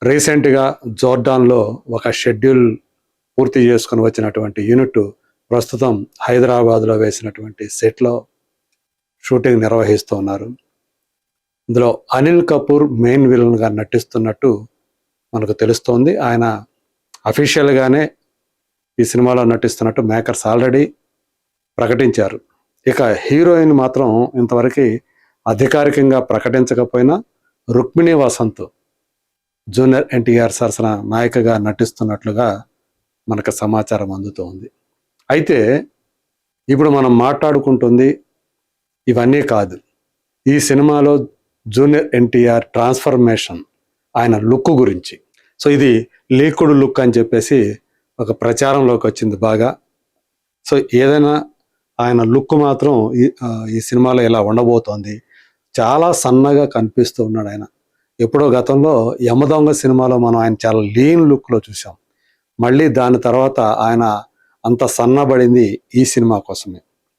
రీసెంట్గా జోర్డాన్లో ఒక షెడ్యూల్ పూర్తి చేసుకొని వచ్చినటువంటి యూనిట్ ప్రస్తుతం హైదరాబాద్లో వేసినటువంటి సెట్లో షూటింగ్ నిర్వహిస్తూ ఉన్నారు. ఇందులో అనిల్ కపూర్ మెయిన్ విలన్గా నటిస్తున్నట్టు మనకు తెలుస్తోంది. ఆయన అఫీషియల్గానే ఈ సినిమాలో నటిస్తున్నట్టు మేకర్స్ ఆల్రెడీ ప్రకటించారు. ఇక హీరోయిన్ మాత్రం ఇంతవరకు అధికారికంగా ప్రకటించకపోయినా రుక్మిణి వసంత్ జూనియర్ ఎన్టీఆర్ సరసన నాయికగా నటిస్తున్నట్లుగా మనకు సమాచారం అందుతోంది. అయితే ఇప్పుడు మనం మాట్లాడుకుంటుంది ఇవన్నీ కాదు. ఈ సినిమాలో జూనియర్ ఎన్టీఆర్ ట్రాన్స్ఫర్మేషన్, ఆయన లుక్ గురించి. సో ఇది లీకుడు లుక్ అని చెప్పేసి ఒక ప్రచారంలోకి వచ్చింది బాగా. సో ఏదైనా ఆయన లుక్ మాత్రం ఈ సినిమాలో ఇలా ఉండబోతోంది. చాలా సన్నగా కనిపిస్తూ ఉన్నాడు ఆయన. ఎప్పుడో గతంలో యమదొంగ సినిమాలో మనం ఆయన చాలా లీన్ లుక్లో చూసాం. మళ్ళీ దాని తర్వాత ఆయన అంత సన్నబడింది ఈ సినిమా కోసమే.